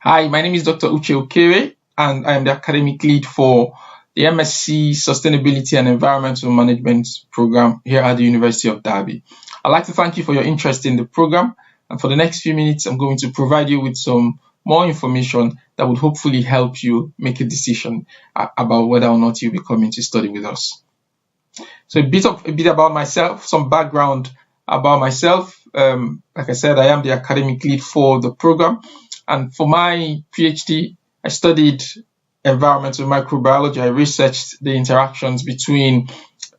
Hi, my name is Dr. Uche Okere, and I am the academic lead for the MSc Sustainability and Environmental Management program here at the University of Derby. I'd like to thank you for your interest in the program, and for the next few minutes, I'm going to provide you with some more information that would hopefully help you make a decision about whether or not you'll be coming to study with us. So a bit about myself, some background about myself. Like I said, I am the academic lead for the program. And for my PhD, I studied environmental microbiology. I researched the interactions between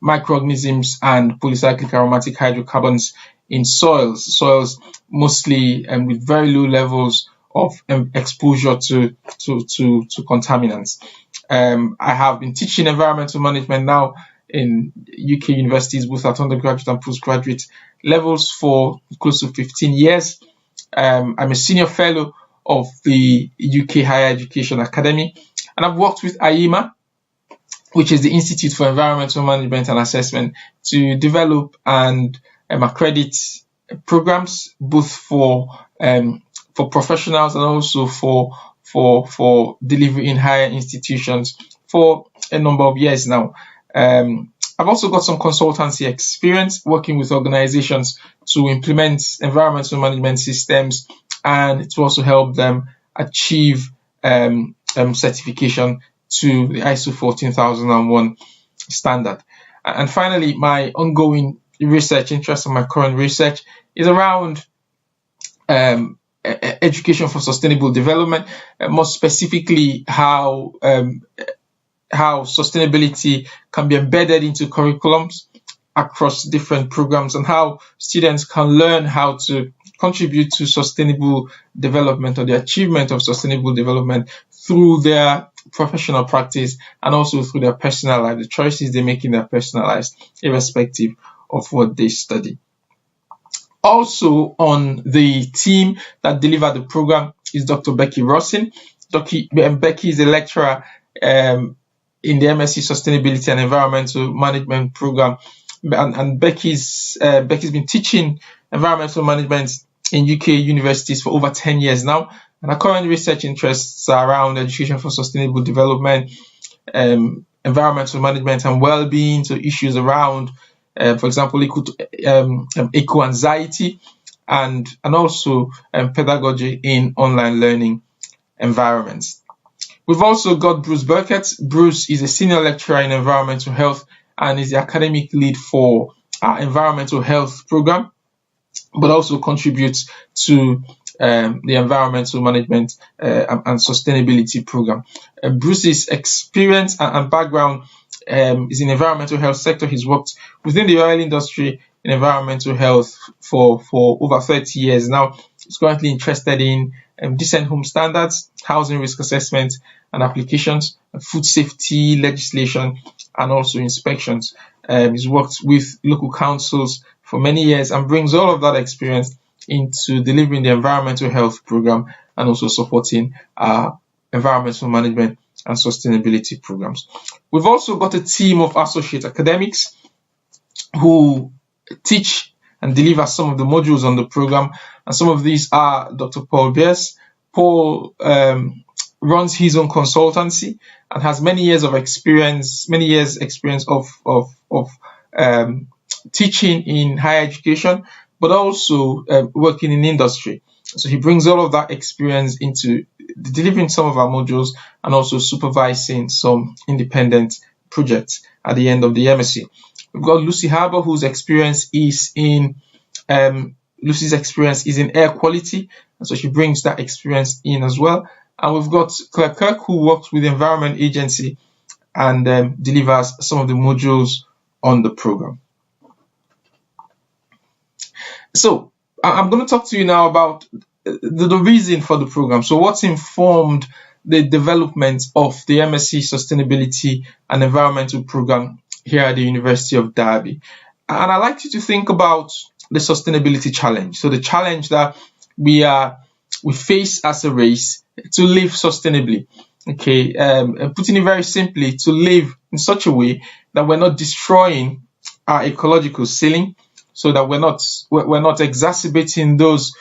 microorganisms and polycyclic aromatic hydrocarbons in soils mostly with very low levels of exposure to contaminants. I have been teaching environmental management now in UK universities, both at undergraduate and postgraduate levels, for close to 15 years. I'm a senior fellow of the UK Higher Education Academy, and I've worked with IEMA, which is the Institute for Environmental Management and Assessment, to develop and accredit programs both for professionals and also for delivery in higher institutions for a number of years now. I've also got some consultancy experience working with organizations to implement environmental management systems and to also help them achieve certification to the ISO 14001 standard. And finally, my ongoing research interest and my current research is around education for sustainable development, more specifically how sustainability can be embedded into curriculums across different programs and how students can learn how to contribute to sustainable development or the achievement of sustainable development through their professional practice and also through their personal life, the choices they make in their personal lives, irrespective of what they study. Also on the team that delivered the program is Dr. Becky Rossin. Becky is a lecturer in the MSc Sustainability and Environmental Management program, and Becky's been teaching environmental management in UK universities for over 10 years now, and her current research interests are around education for sustainable development, environmental management and well-being, so issues around, for example, eco-anxiety and also pedagogy in online learning environments. We've also got Bruce Burkett. Bruce is a senior lecturer in environmental health and is the academic lead for our environmental health program, but also contributes to the environmental management and sustainability program. Bruce's experience and background is in the environmental health sector. He's worked within the oil industry in environmental health for over 30 years now. He's currently interested in decent home standards, housing risk assessment and applications, food safety legislation, and also inspections. He's worked with local councils for many years and brings all of that experience into delivering the environmental health program and also supporting environmental management and sustainability programs. We've also got a team of associate academics who teach and deliver some of the modules on the program, and some of these are Dr. Paul Beers. Paul runs his own consultancy and has many years experience of teaching in higher education, but also working in industry. So he brings all of that experience into delivering some of our modules and also supervising some independent projects at the end of the MSc. We've got Lucy Harbour, whose experience is in air quality, and so she brings that experience in as well. And we've got Claire Kirk, who works with the Environment Agency and delivers some of the modules on the program. So I'm going to talk to you now about the reason for the program. So what's informed the development of the MSc Sustainability and Environmental program here at the University of Derby? And I'd like you to think about the sustainability challenge. So the challenge that we face as a race to live sustainably. Okay, putting it very simply, to live in such a way that we're not destroying our ecological ceiling, so that we're not exacerbating those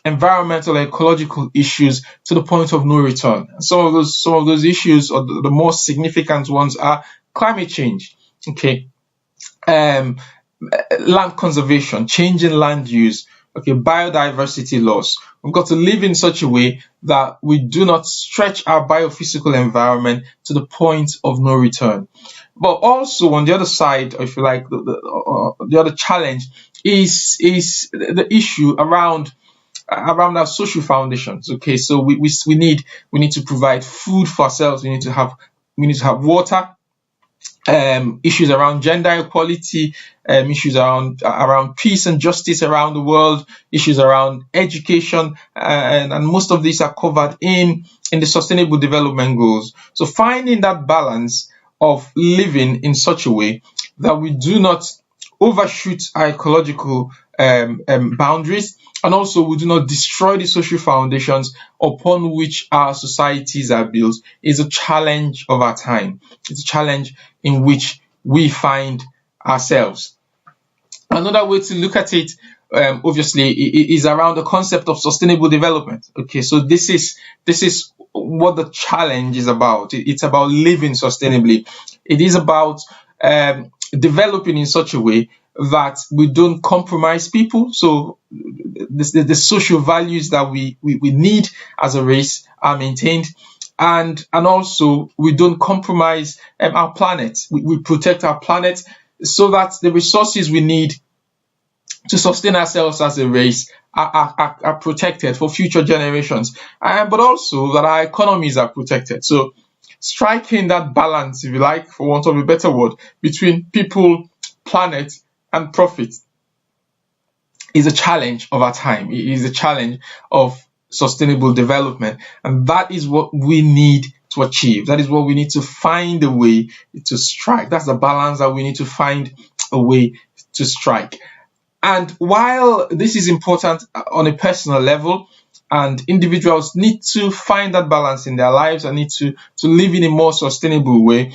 environmental and ecological issues to the point of no return. Some of those issues, or the most significant ones, are climate change, okay, um, land conservation, changing land use, okay, biodiversity loss. We've got to live in such a way that we do not stretch our biophysical environment to the point of no return. But also on the other side, if you like, the other challenge is the issue around our social foundations. Okay, so we need to provide food for ourselves. We need to have water. Issues around gender equality, issues around peace and justice around the world, issues around education, and most of these are covered in the Sustainable Development Goals. So finding that balance of living in such a way that we do not overshoot our ecological boundaries, and also we do not destroy the social foundations upon which our societies are built, is a challenge of our time. It's a challenge in which we find ourselves. Another way to look at it, obviously, is around the concept of sustainable development. Okay, so this is what the challenge is about. It's about living sustainably. It is about developing in such a way that we don't compromise people. So the social values that we need as a race are maintained, and also we don't compromise our planet. We protect our planet so that the resources we need to sustain ourselves as a race are protected for future generations, but also that our economies are protected. So striking that balance, if you like, for want of a better word, between people, planet, and profit is a challenge of our time. It is a challenge of sustainable development, and that is what we need to achieve. That is what we need to find a way to strike. That's the balance that we need to find a way to strike. And while this is important on a personal level, and individuals need to find that balance in their lives and need to live in a more sustainable way,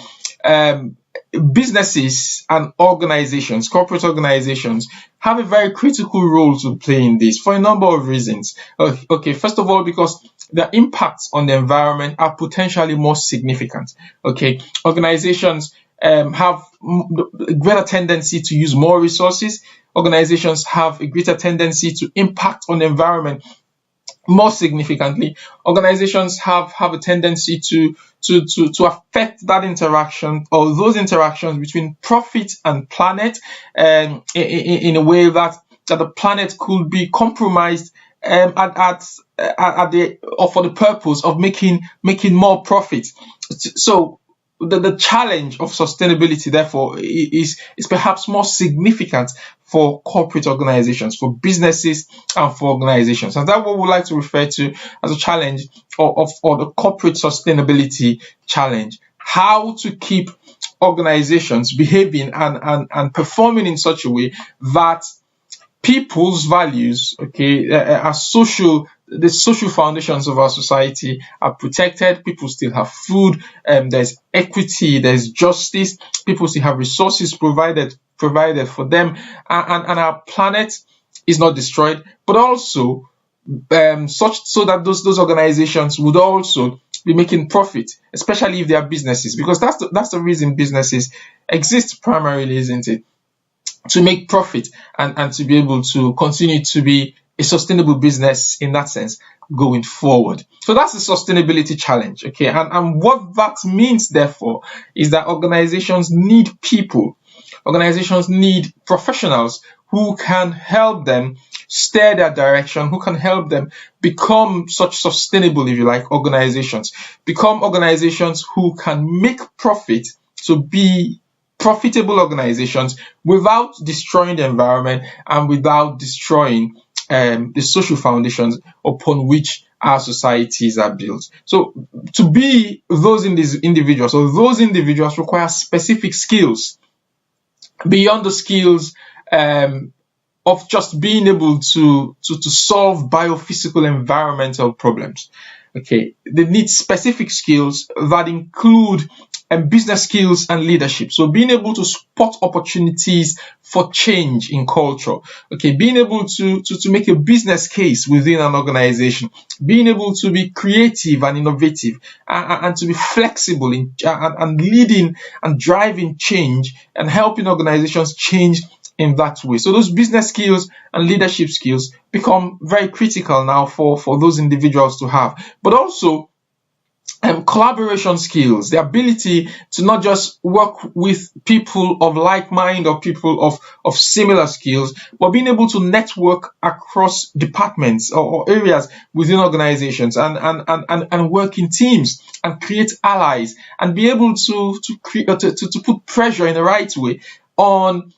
businesses and organizations, corporate organizations, have a very critical role to play in this for a number of reasons. Okay, first of all, because the impacts on the environment are potentially more significant. Okay, organizations have a greater tendency to use more resources. Organizations have a greater tendency to impact on the environment more significantly. Organizations have a tendency to affect that interaction, or those interactions between profit and planet, in a way that the planet could be compromised at the or for the purpose of making more profit. So the challenge of sustainability, therefore, is perhaps more significant for corporate organizations, for businesses, and for organizations. And that's what we like to refer to as a challenge, or the corporate sustainability challenge. How to keep organizations behaving and performing in such a way that people's values, okay, the social foundations of our society are protected. People still have food, there's equity, there's justice, people still have resources provided for them, and our planet is not destroyed, but also such so that those organizations would also be making profit, especially if they are businesses, because that's the reason businesses exist primarily, isn't it? To make profit and to be able to continue to be a sustainable business in that sense going forward. So that's the sustainability challenge, okay? And what that means, therefore, is that organizations need people. Organizations need professionals who can help them steer their direction, who can help them become such sustainable, if you like, organizations. Become organizations who can make profit, to be profitable organizations without destroying the environment and without destroying the social foundations upon which our societies are built. So to be those individuals, or those individuals require specific skills beyond the skills of just being able to solve biophysical environmental problems. Okay, they need specific skills that include business skills and leadership. So being able to spot opportunities for change in culture. Okay, being able to make a business case within an organization, being able to be creative and innovative, and to be flexible in and leading and driving change and helping organizations change in that way. So those business skills and leadership skills become very critical now for those individuals to have. But also collaboration skills, the ability to not just work with people of like mind or people of similar skills, but being able to network across departments or areas within organizations and work in teams and create allies and be able to put pressure in the right way on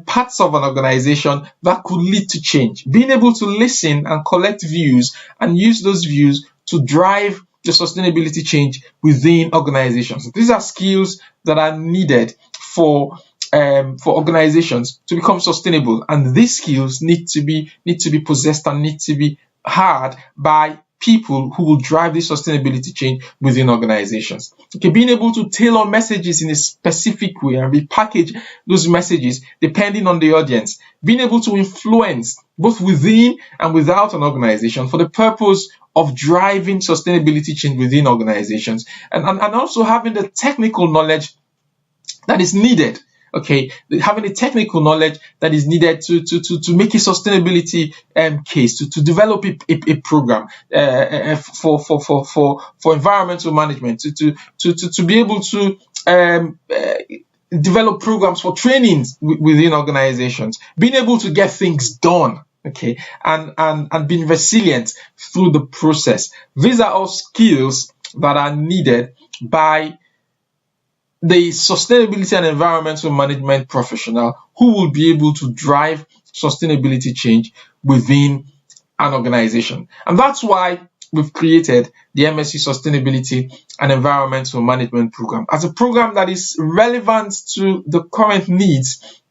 parts of an organization that could lead to change. Being able to listen and collect views and use those views to drive the sustainability change within organizations. These are skills that are needed for organizations to become sustainable, and these skills need to be possessed and need to be had by people who will drive this sustainability change within organizations. Okay, being able to tailor messages in a specific way and repackage those messages depending on the audience. Being able to influence both within and without an organization for the purpose of driving sustainability change within organizations, and also having the technical knowledge that is needed. Okay, having the technical knowledge that is needed to make a sustainability case, to develop a program for environmental management, to be able to develop programs for trainings within organizations, being able to get things done. Okay, and being resilient through the process. These are all skills that are needed by the sustainability and environmental management professional who will be able to drive sustainability change within an organization. And that's why we've created the MSc Sustainability and Environmental Management program as a program that is relevant to the current needs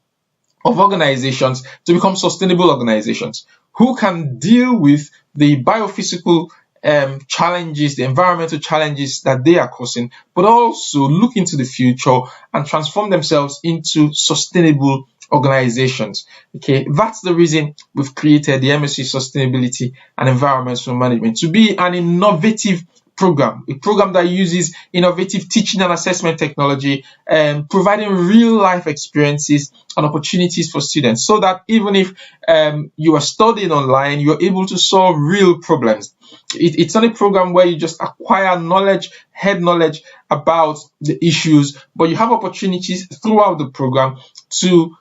of organizations to become sustainable organizations who can deal with the biophysical challenges, the environmental challenges that they are causing, but also look into the future and transform themselves into sustainable organizations. Okay, that's the reason we've created the MSc Sustainability and Environmental Management to be an innovative program, a program that uses innovative teaching and assessment technology, providing real life experiences and opportunities for students, so that even if you are studying online, you're able to solve real problems. It's not a program where you just acquire knowledge, head knowledge about the issues, but you have opportunities throughout the program to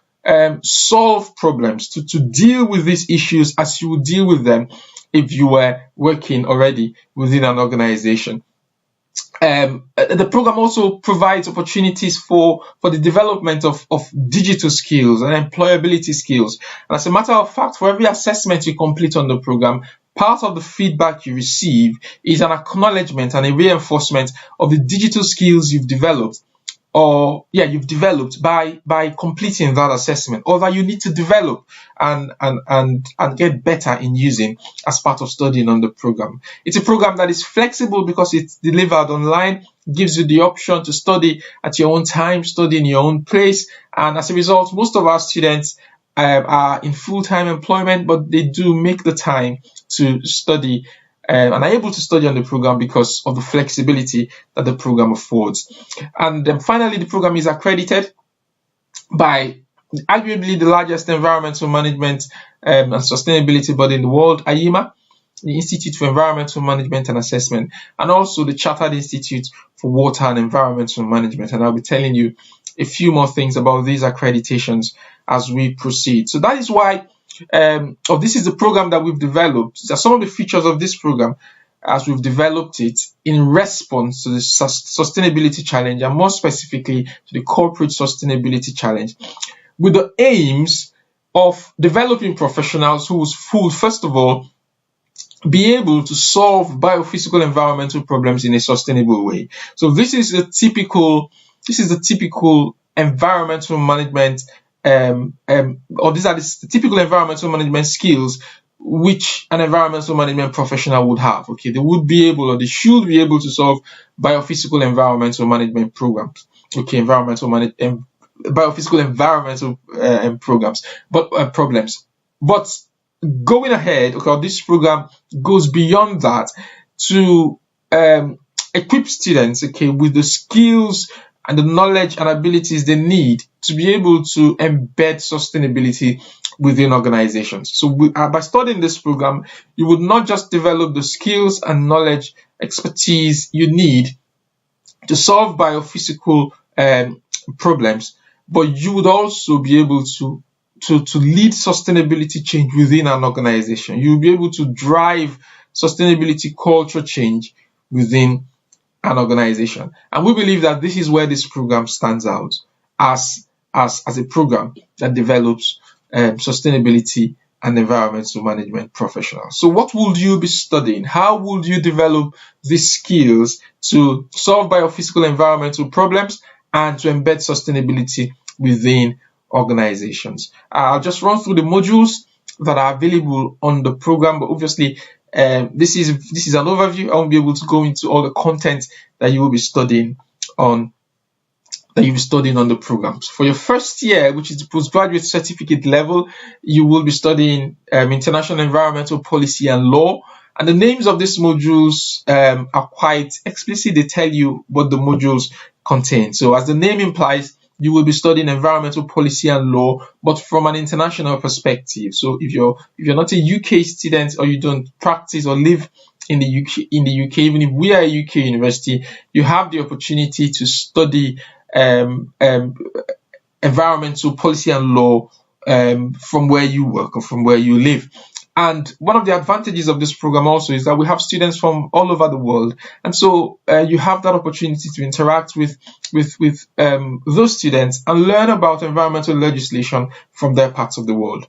solve problems, to deal with these issues as you would deal with them if you were working already within an organization. The program also provides opportunities for the development of digital skills and employability skills. And as a matter of fact, for every assessment you complete on the program, part of the feedback you receive is an acknowledgement and a reinforcement of the digital skills you've developed by completing that assessment, or that you need to develop and get better in using as part of studying on the program. It's a program that is flexible because it's delivered online, gives you the option to study at your own time, study in your own place, and as a result, most of our students are in full-time employment, but they do make the time to study and are able to study on the program because of the flexibility that the program affords. And then finally, the program is accredited by arguably the largest environmental management and sustainability body in the world, IEMA, the Institute for Environmental Management and Assessment, and also the Chartered Institute for Water and Environmental Management. And I'll be telling you a few more things about these accreditations as we proceed. So that is why this is the program that we've developed. These are some of the features of this program as we've developed it in response to the sustainability challenge, and more specifically to the corporate sustainability challenge, with the aims of developing professionals who will, first of all, be able to solve biophysical environmental problems in a sustainable way. So this is the typical environmental management, or these are the typical environmental management skills which an environmental management professional would have. Okay, they would be able, or they should be able, to solve biophysical environmental management programs. Okay, biophysical environmental programs, but problems. But going ahead, okay, this program goes beyond that to equip students, okay, with the skills and the knowledge and abilities they need to be able to embed sustainability within organizations. So by studying this program, you would not just develop the skills and knowledge, expertise you need to solve biophysical problems, but you would also be able to lead sustainability change within an organization. You'll be able to drive sustainability culture change within an organization. And we believe that this is where this program stands out as a program that develops sustainability and environmental management professionals. So what would you be studying? How would you develop these skills to solve biophysical environmental problems and to embed sustainability within organizations? I'll just run through the modules that are available on the program, but obviously this is an overview. I won't be able to go into all the content that you will be studying on the programs. For your first year, which is the postgraduate certificate level, you will be studying international environmental policy and law. And the names of these modules are quite explicit. They tell you what the modules contain. So as the name implies, you will be studying environmental policy and law, but from an international perspective. So if you're not a UK student, or you don't practice or live in the UK, even if we are a UK university, you have the opportunity to study environmental policy and law from where you work or from where you live. And one of the advantages of this program also is that we have students from all over the world, and so you have that opportunity to interact with those students and learn about environmental legislation from their parts of the world.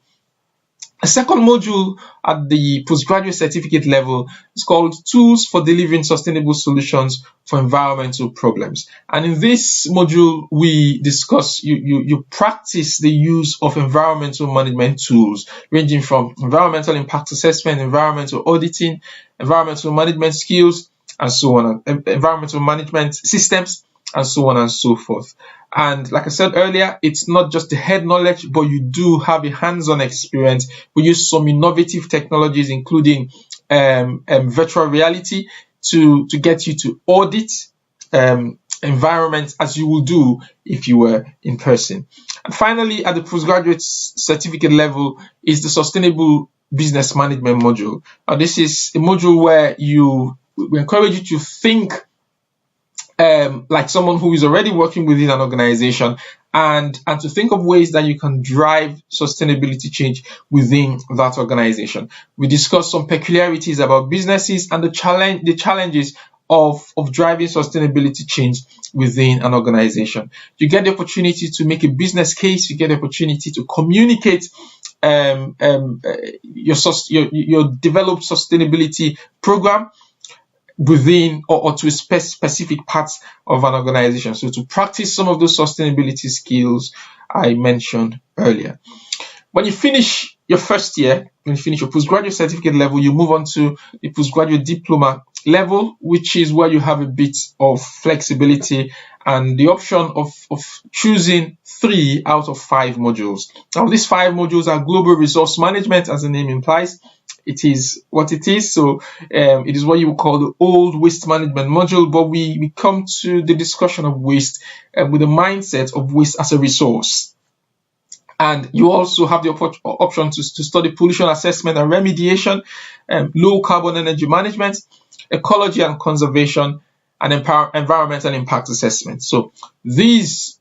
A second module at the postgraduate certificate level is called Tools for Delivering Sustainable Solutions for Environmental Problems. And in this module, we discuss, you practice the use of environmental management tools, ranging from environmental impact assessment, environmental auditing, environmental management skills, and so on, environmental management systems, and so on and so forth. And like I said earlier, it's not just the head knowledge, but you do have a hands-on experience. We use some innovative technologies, including virtual reality, to get you to audit environments as you will do if you were in person. And finally, at the postgraduate certificate level is the Sustainable Business Management module. This is a module where we encourage you to think like someone who is already working within an organization, and to think of ways that you can drive sustainability change within that organization. We discuss some peculiarities about businesses and the challenges of driving sustainability change within an organization. You get the opportunity to make a business case. You get the opportunity to communicate your developed sustainability program within or to specific parts of an organization. So to practice some of those sustainability skills I mentioned earlier. When you finish your first year, when you finish your postgraduate certificate level, you move on to the postgraduate diploma level, which is where you have a bit of flexibility and the option of choosing 3 out of 5 modules. Now, these 5 modules are global resource management, as the name implies. It is what it is. So it is what you would call the old waste management module, but we come to the discussion of waste with the mindset of waste as a resource. And you also have the option to study pollution assessment and remediation, low carbon energy management, ecology and conservation, and environmental impact assessment. So these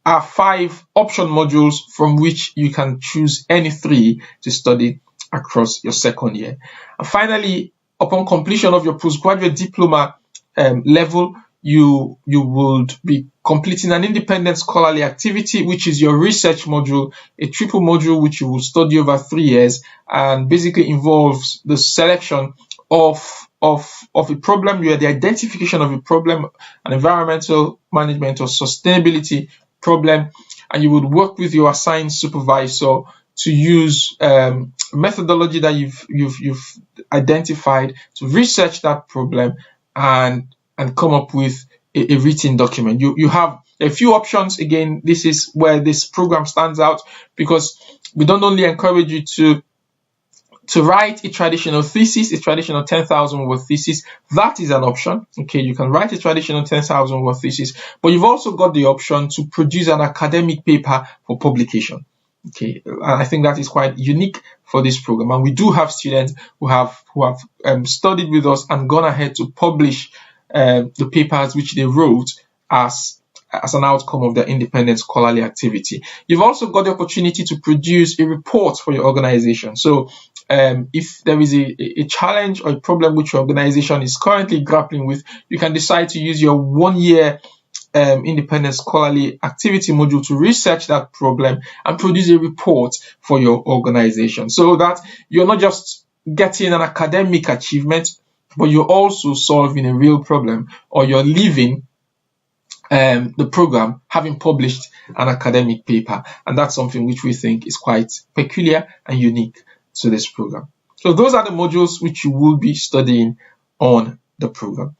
are 5 option modules from which you can choose any 3 to study across your second year. And finally, upon completion of your postgraduate diploma level, you would be completing an independent scholarly activity, which is your research module, a triple module which you will study over 3 years, and basically involves the selection of a problem, the identification of a problem, an environmental management or sustainability problem, and you would work with your assigned supervisor to use methodology that you've identified to research that problem and come up with a written document. You have a few options. Again, this is where this program stands out, because we don't only encourage you to write a traditional thesis, a traditional 10,000 word thesis. That is an option. Okay, you can write a traditional 10,000 word thesis, but you've also got the option to produce an academic paper for publication. Okay, and I think that is quite unique for this program. And we do have students who have studied with us and gone ahead to publish the papers which they wrote as an outcome of their independent scholarly activity. You've also got the opportunity to produce a report for your organization. So if there is a challenge or a problem which your organization is currently grappling with, you can decide to use your 1 year independent scholarly activity module to research that problem and produce a report for your organization, so that you're not just getting an academic achievement, but you're also solving a real problem, or you're leaving the program having published an academic paper. And that's something which we think is quite peculiar and unique to this program. So those are the modules which you will be studying on the program.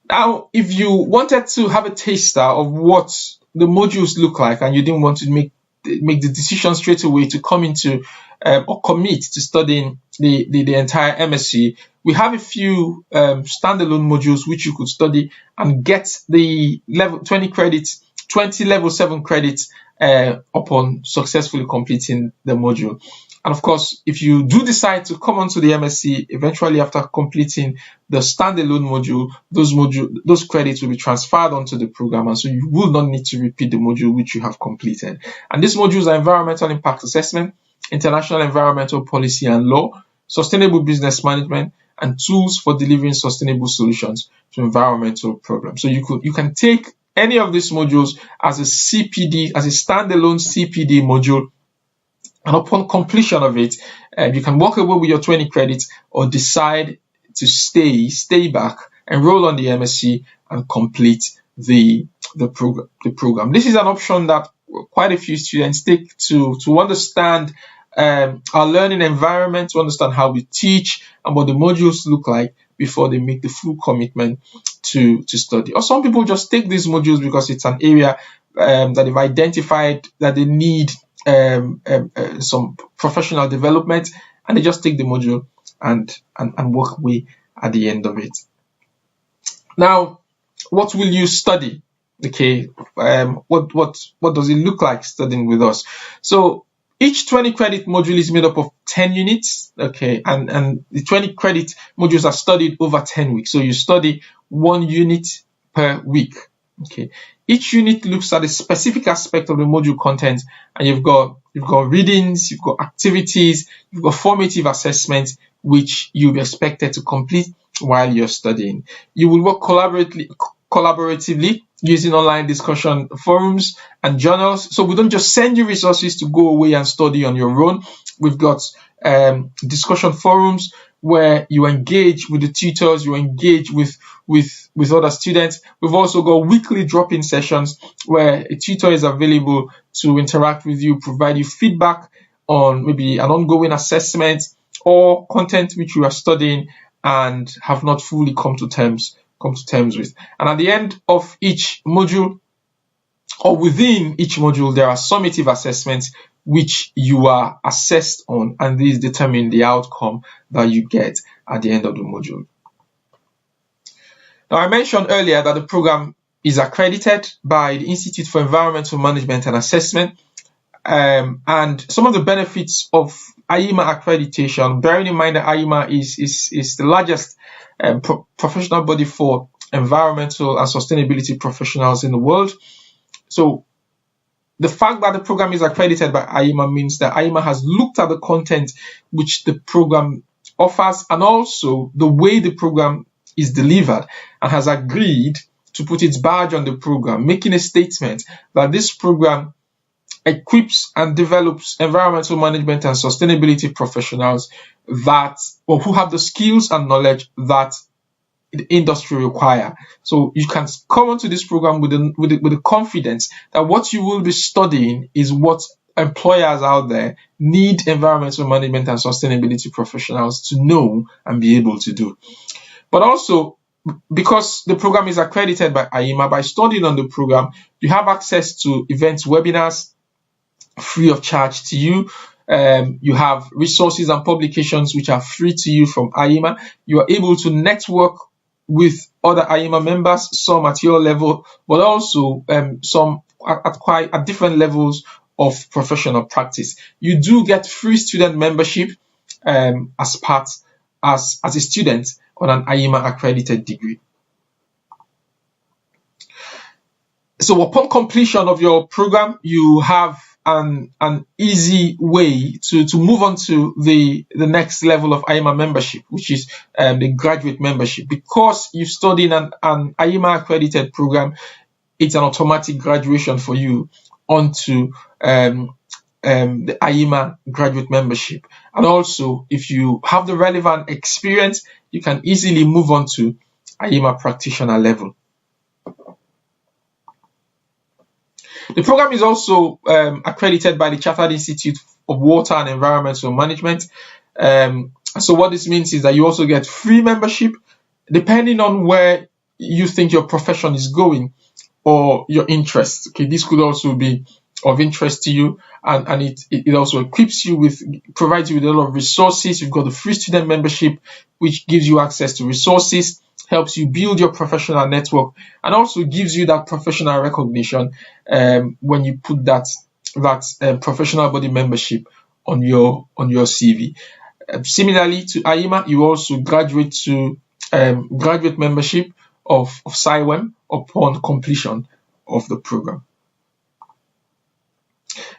Now, if you wanted to have a taster of what the modules look like, and you didn't want to make the decision straight away to come into or commit to studying the entire MSc, we have a few standalone modules which you could study and get the level 20 level 7 credits upon successfully completing the module. And of course, if you do decide to come onto the MSc eventually after completing the standalone module, those credits will be transferred onto the program, and so you will not need to repeat the module which you have completed. And these modules are environmental impact assessment, international environmental policy and law, sustainable business management, and tools for delivering sustainable solutions to environmental problems. So you can take any of these modules as a CPD, as a standalone CPD module, and upon completion of it, you can walk away with your 20 credits or decide to stay back, enroll on the MSc, and complete the program. This is an option that quite a few students take to understand our learning environment, to understand how we teach and what the modules look like before they make the full commitment to study. Or some people just take these modules because it's an area that they've identified that they need some professional development, and they just take the module and walk away at the end of it. Now, what will you study? Okay, what does it look like studying with us? So each 20 credit module is made up of 10 units, okay, and the 20 credit modules are studied over 10 weeks. So you study 1 unit per week, okay. Each unit looks at a specific aspect of the module content, and you've got readings, you've got activities, you've got formative assessments, which you'll be expected to complete while you're studying. You will work collaboratively using online discussion forums and journals. So we don't just send you resources to go away and study on your own. We've got discussion forums where you engage with the tutors, you engage with other students. We've also got weekly drop-in sessions where a tutor is available to interact with you, provide you feedback on maybe an ongoing assessment or content which you are studying and have not fully come to terms with. And at the end of each module, or within each module, there are summative assessments which you are assessed on, and these determine the outcome that you get at the end of the module. Now, I mentioned earlier that the program is accredited by the Institute for Environmental Management and Assessment, and some of the benefits of IEMA accreditation, bearing in mind that IEMA is the largest professional body for environmental and sustainability professionals in the world. So the fact that the program is accredited by IEMA means that IEMA has looked at the content which the program offers and also the way the program is delivered, and has agreed to put its badge on the program, making a statement that this program equips and develops environmental management and sustainability professionals who have the skills and knowledge that the industry require. So you can come onto this program with the confidence that what you will be studying is what employers out there need environmental management and sustainability professionals to know and be able to do. But also, because the program is accredited by IEMA, by studying on the program, you have access to events, webinars, free of charge to you. You have resources and publications which are free to you from IEMA. You are able to network with other IEMA members, some at your level, but also some at different levels of professional practice. You do get free student membership as a student on an IEMA accredited degree. So upon completion of your program, you have an easy way to move on to the next level of IEMA membership, which is the graduate membership. Because you studied an IEMA accredited program, it's an automatic graduation for you onto the IEMA graduate membership. And also, if you have the relevant experience, you can easily move on to IEMA practitioner level. The program is also accredited by the Chartered Institute of Water and Environmental Management. So what this means is that you also get free membership depending on where you think your profession is going or your interests. Okay, this could also be of interest to you, and it also equips you with, provides you with a lot of resources. You've got the free student membership, which gives you access to resources, helps you build your professional network, and also gives you that professional recognition when you put that professional body membership on your CV. Similarly to IEMA, you also graduate to graduate membership of CIWEM upon completion of the program.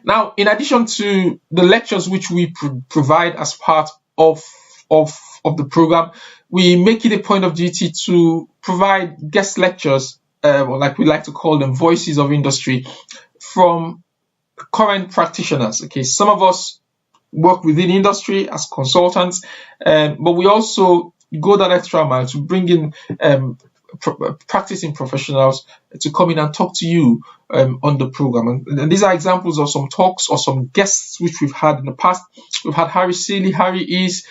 Now, in addition to the lectures which we provide as part of the program, we make it a point of duty to provide guest lectures, or like we like to call them, voices of industry, from current practitioners. Okay, some of us work within industry as consultants, but we also go that extra mile to bring in practicing professionals to come in and talk to you on the program. And these are examples of some talks or some guests which we've had in the past. We've had Harry Seeley. Harry is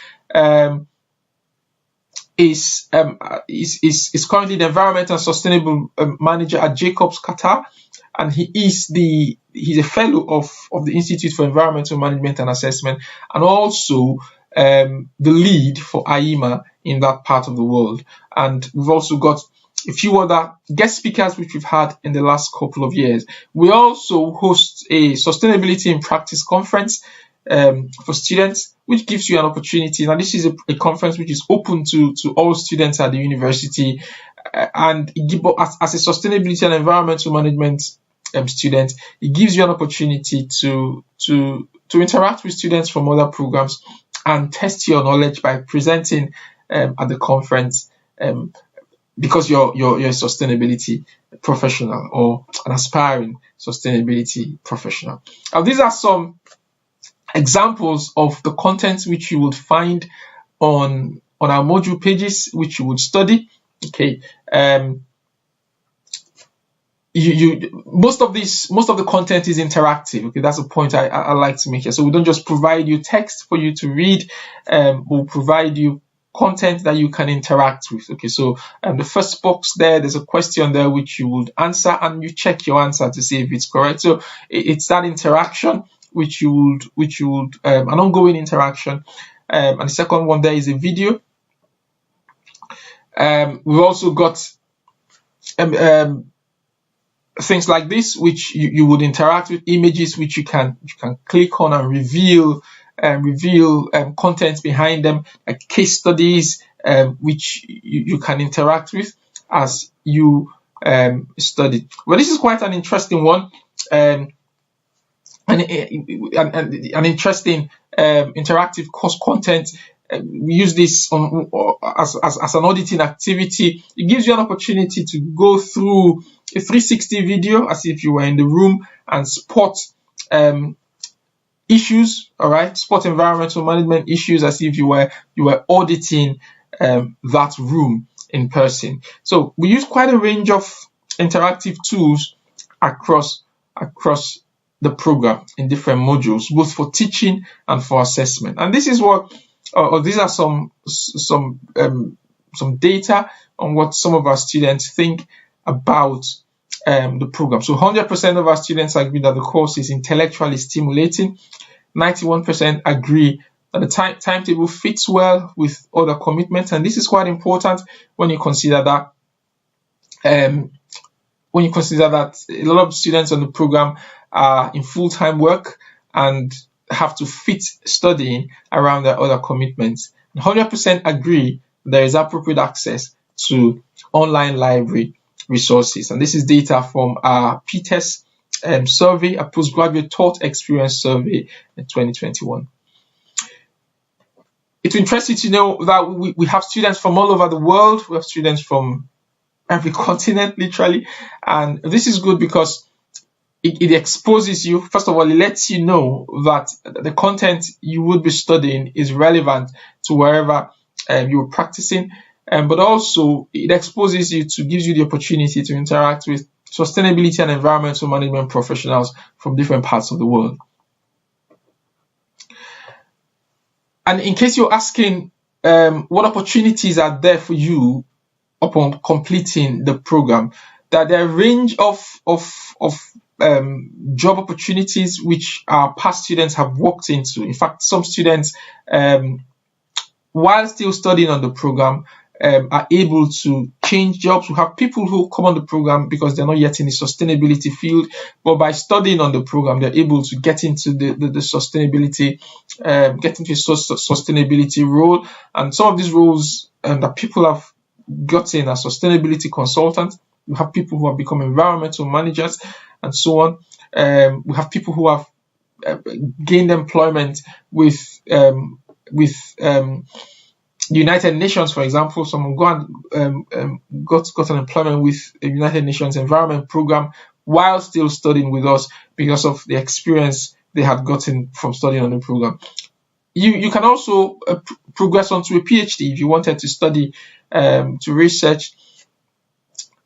currently the environmental and sustainable manager at Jacobs Qatar, and he's a fellow of the Institute for Environmental Management and Assessment, and also the lead for IEMA in that part of the world. And we've also got a few other guest speakers which we've had in the last couple of years. We also host a sustainability in practice conference for students, which gives you an opportunity. Now, this is a conference which is open to all students at the university, and as a sustainability and environmental management student, it gives you an opportunity to interact with students from other programs and test your knowledge by presenting at the conference, because you're a sustainability professional or an aspiring sustainability professional. Now, these are some examples of the content which you would find on our module pages, which you would study. Okay, most of the content is interactive. Okay, that's a point I like to make here. So we don't just provide you text for you to read. We'll provide you content that you can interact with. Okay, so the first box there's a question there which you would answer, and you check your answer to see if it's correct. So it's that interaction which you would an ongoing interaction. And the second one there is a video. We've also got things like this which you would interact with, images which you can click on and reveal content behind them, like case studies which you can interact with as you study. Well, this is quite an interesting one, and an interesting interactive course content. We use this as an auditing activity. It gives you an opportunity to go through a 360 video as if you were in the room and spot issues, all right, spot environmental management issues as if you were auditing that room in person. So we use quite a range of interactive tools across the program in different modules, both for teaching and for assessment. And this is what, or these are some data on what some of our students think about the program. So 100% of our students agree that the course is intellectually stimulating. 91% agree that the timetable fits well with other commitments, and this is quite important when you consider that a lot of students on the program are in full-time work and have to fit studying around their other commitments. 100% agree there is appropriate access to online library resources, and this is data from our PTES survey, a postgraduate taught experience survey in 2021. It's interesting to know that we have students from all over the world. We have students from every continent, literally, and this is good because it exposes you. First of all, it lets you know that the content you would be studying is relevant to wherever you're practicing, but also it exposes you to, gives you the opportunity to interact with sustainability and environmental management professionals from different parts of the world. And in case you're asking what opportunities are there for you upon completing the program, that there are a range of job opportunities which our past students have walked into. In fact, some students, while still studying on the program, are able to change jobs. We have people who come on the program because they're not yet in the sustainability field, but by studying on the program, they're able to get into the sustainability, get into a sustainability role. And some of these roles that people have gotten as sustainability consultants. We have people who have become environmental managers and so on. We have people who have gained employment with the United Nations, for example. Someone got an employment with the United Nations Environment Program while still studying with us because of the experience they had gotten from studying on the program. You can also progress onto a PhD if you wanted to study to research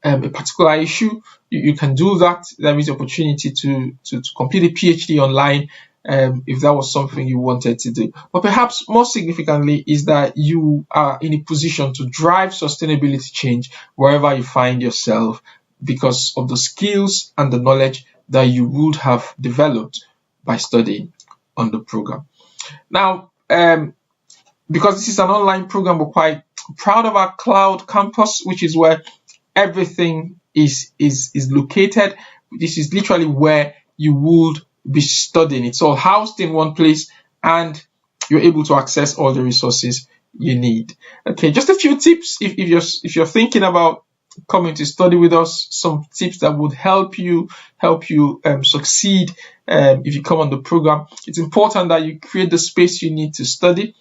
a particular issue. You can do that. There is opportunity to complete a PhD online if that was something you wanted to do. But perhaps more significantly is that you are in a position to drive sustainability change wherever you find yourself because of the skills and the knowledge that you would have developed by studying on the program. Now, because this is an online program, we're quite proud of our cloud campus, which is where everything is located. This is literally where you would be studying. It's all housed in one place and you're able to access all the resources you need. Okay, just a few tips if you're thinking about coming to study with us, some tips that would help you succeed if you come on the program. It's important that you create the space you need to study.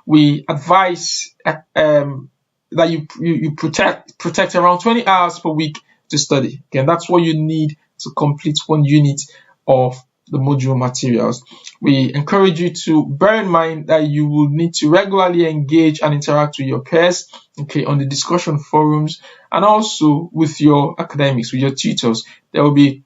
We advise that you protect around 20 hours per week to study. Again, that's what you need to complete one unit of the module materials. We encourage you to bear in mind that you will need to regularly engage and interact with your peers, okay, on the discussion forums and also with your academics, with your tutors. There will be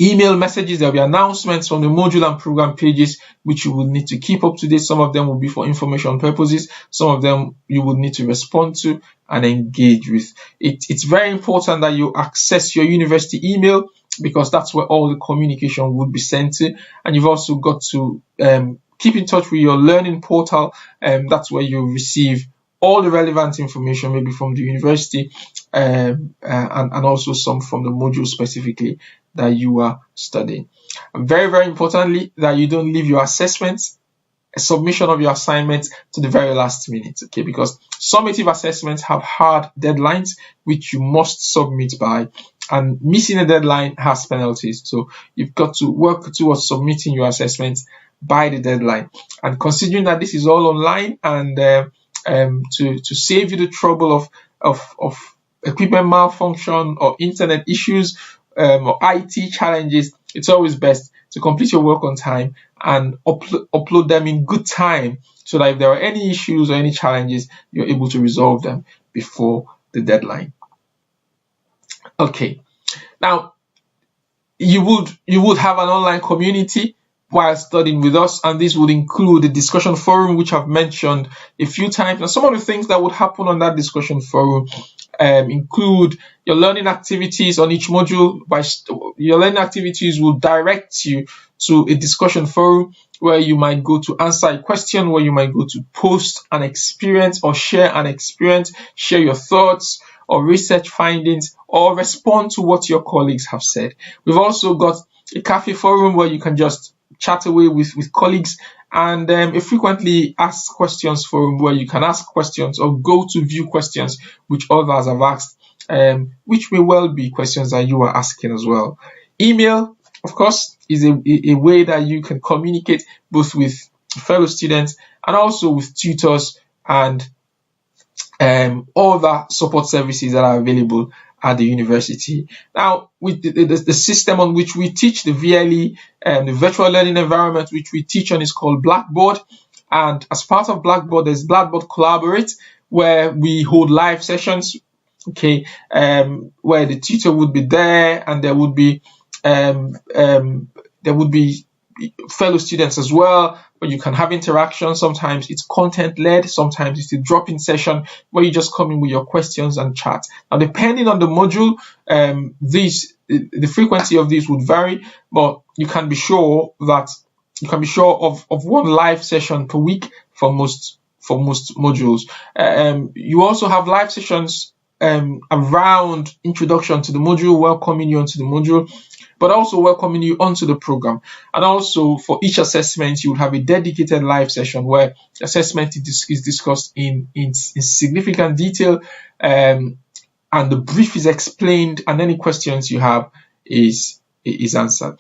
email messages, there will be announcements from the module and program pages which you will need to keep up to date. Some of them will be for information purposes, some of them you will need to respond to and engage with. It's very important that you access your university email because that's where all the communication would be sent to, and you've also got to keep in touch with your learning portal, that's where you receive all the relevant information, maybe from the university and also some from the module specifically that you are studying. And very, very importantly, that you don't leave your assessments, a submission of your assignments to the very last minute, okay? Because summative assessments have hard deadlines which you must submit by, and missing a deadline has penalties. So you've got to work towards submitting your assessments by the deadline. And considering that this is all online and to save you the trouble of equipment malfunction or internet issues or IT challenges, it's always best to complete your work on time and upload them in good time so that if there are any issues or any challenges, you're able to resolve them before the deadline. Okay, now you would have an online community while studying with us, and this would include the discussion forum, which I've mentioned a few times. And some of the things that would happen on that discussion forum include your learning activities on each module. Your learning activities will direct you to a discussion forum where you might go to answer a question, where you might go to post an experience or share an experience, share your thoughts or research findings, or respond to what your colleagues have said. We've also got a cafe forum where you can just chat away with colleagues, and a frequently asked questions forum where you can ask questions or go to view questions which others have asked, which may well be questions that you are asking as well. Email, of course, is a way that you can communicate both with fellow students and also with tutors and other support services that are available at the university. Now, with the system on which we teach, the VLE, the virtual learning environment which we teach on is called Blackboard. And as part of Blackboard, there's Blackboard Collaborate, where we hold live sessions, okay, where the tutor would be there, and there would be fellow students as well, where you can have interaction. Sometimes it's content led, sometimes it's a drop-in session where you just come in with your questions and chat. Now, depending on the module, the frequency of these would vary, but you can be sure of one live session per week for most modules. You also have live sessions around introduction to the module, welcoming you onto the module, but also welcoming you onto the program. And also for each assessment, you would have a dedicated live session where the assessment is discussed in significant detail, and the brief is explained, and any questions you have is answered.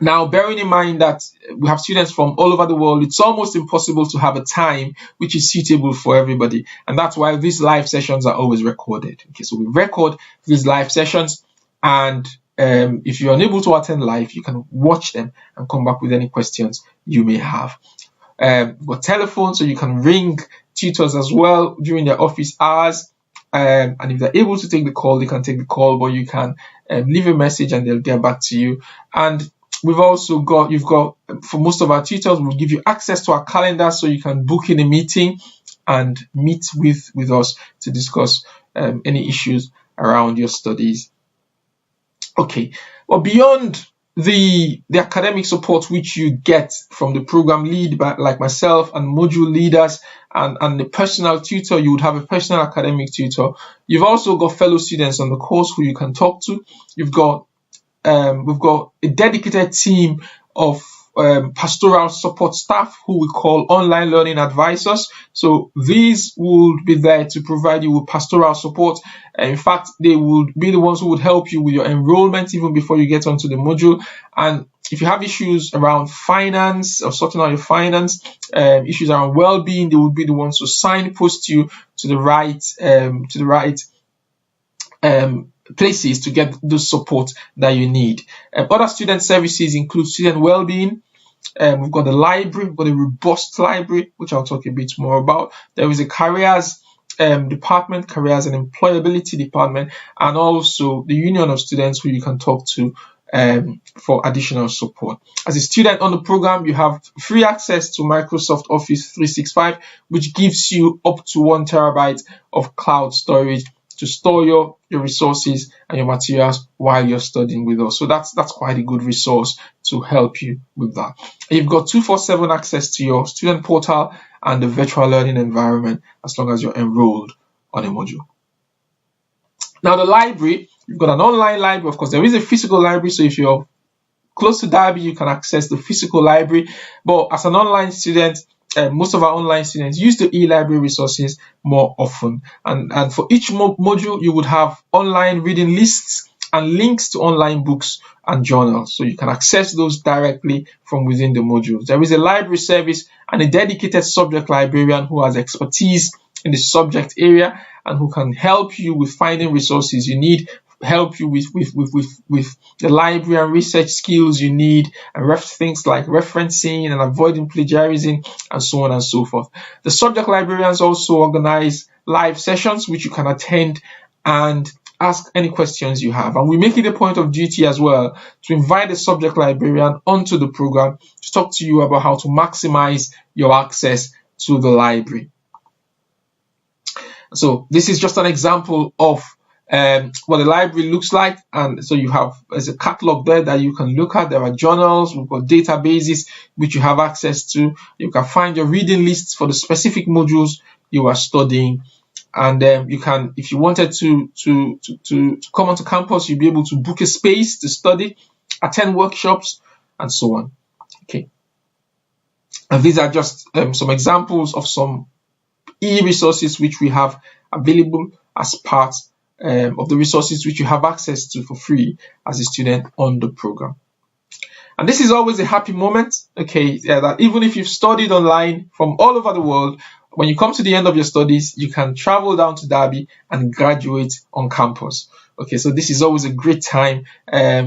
Now, bearing in mind that we have students from all over the world, it's almost impossible to have a time which is suitable for everybody. And that's why these live sessions are always recorded. Okay, so we record these live sessions, and if you're unable to attend live, you can watch them and come back with any questions you may have. We've got telephone, so you can ring tutors as well during their office hours. And if they're able to take the call, they can take the call, but you can leave a message and they'll get back to you. And you've got, for most of our tutors, we'll give you access to our calendar so you can book in a meeting and meet with us to discuss any issues around your studies. Okay, well, beyond the academic support which you get from the program lead, like myself, and module leaders, and the personal tutor, you would have a personal academic tutor. You've also got fellow students on the course who you can talk to. We've got a dedicated team of pastoral support staff who we call online learning advisors. So these would be there to provide you with pastoral support. In fact, they would be the ones who would help you with your enrollment even before you get onto the module. And if you have issues around finance or sorting out your finance, issues around well-being, they would be the ones to signpost you to the right places to get the support that you need. Other student services include student well-being. We've got the library, we've got a robust library, which I'll talk a bit more about. There is a careers department, careers and employability department, and also the union of students who you can talk to for additional support. As a student on the program, you have free access to Microsoft Office 365, which gives you up to 1 terabyte of cloud storage to store your resources and your materials while you're studying with us. So that's quite a good resource to help you with that. And you've got 247 access to your student portal and the virtual learning environment as long as you're enrolled on a module. Now, the library, you've got an online library. Of course, there is a physical library, so if you're close to Derby, you can access the physical library. But as an online student, most of our online students use the e-library resources more often. And for each module, you would have online reading lists and links to online books and journals. So you can access those directly from within the modules. There is a library service and a dedicated subject librarian who has expertise in the subject area and who can help you with finding resources you need, help you with the library and research skills you need, and things like referencing and avoiding plagiarism and so on and so forth. The subject librarians also organize live sessions which you can attend and ask any questions you have. And we make it a point of duty as well to invite the subject librarian onto the program to talk to you about how to maximize your access to the library. So this is just an example of what the library looks like. And so there's a catalog there that you can look at. There are journals, we've got databases which you have access to. You can find your reading lists for the specific modules you are studying. And you can, if you wanted to come onto campus, you'll be able to book a space to study, attend workshops, and so on. Okay. And these are just some examples of some e-resources which we have available as part of the resources which you have access to for free as a student on the program. And this is always a happy moment, okay, that even if you've studied online from all over the world, when you come to the end of your studies, you can travel down to Derby and graduate on campus. Okay, so this is always a great time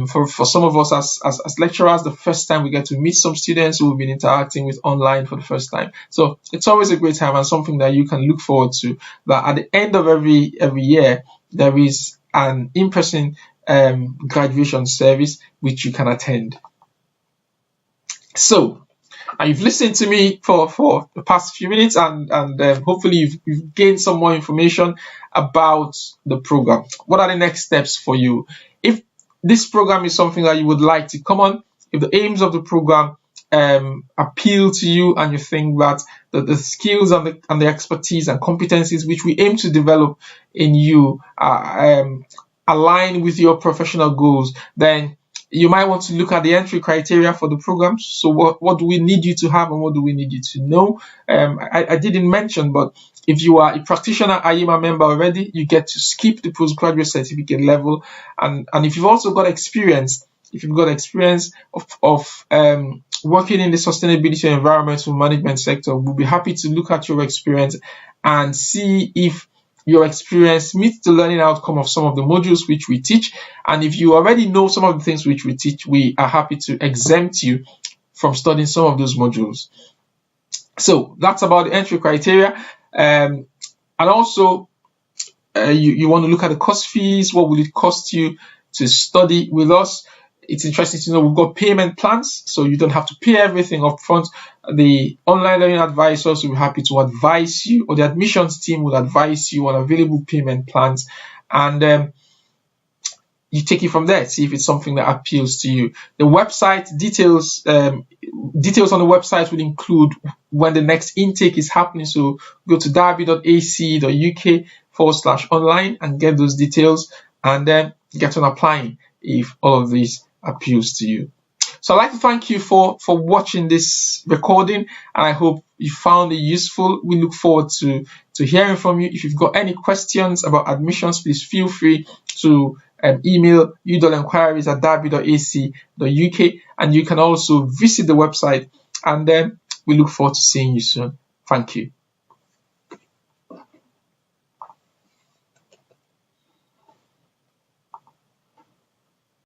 for some of us as lecturers, the first time we get to meet some students who have been interacting with online for the first time. So it's always a great time and something that you can look forward to, that at the end of every year, there is an in-person graduation service which you can attend. So, and you've listened to me for the past few minutes, and hopefully you've gained some more information about the program. What are the next steps for you? If this program is something that you would like to come on, if the aims of the program appeal to you and you think that the skills and the expertise and competencies which we aim to develop in you align with your professional goals, then you might want to look at the entry criteria for the program. So what do we need you to have and what do we need you to know? I didn't mention, but if you are a practitioner IEMA member already, you get to skip the postgraduate certificate level. And if you've also got experience, of working in the sustainability and environmental management sector, we'll be happy to look at your experience and see if your experience meets the learning outcome of some of the modules which we teach. And if you already know some of the things which we teach, we are happy to exempt you from studying some of those modules. So that's about the entry criteria. And also, you want to look at the course fees. What will it cost you to study with us? It's interesting to know we've got payment plans, so you don't have to pay everything up front. The online learning advisors will be happy to advise you, or the admissions team will advise you on available payment plans, and you take it from there. See if it's something that appeals to you. The website details on the website will include when the next intake is happening. So go to derby.ac.uk/online and get those details, and then get on applying if all of these appeals to you. So I'd like to thank you for watching this recording, and I hope you found it useful. We look forward to hearing from you. If you've got any questions about admissions, please feel free to email udol@derby.ac.uk, and you can also visit the website, and then we look forward to seeing you soon. Thank you.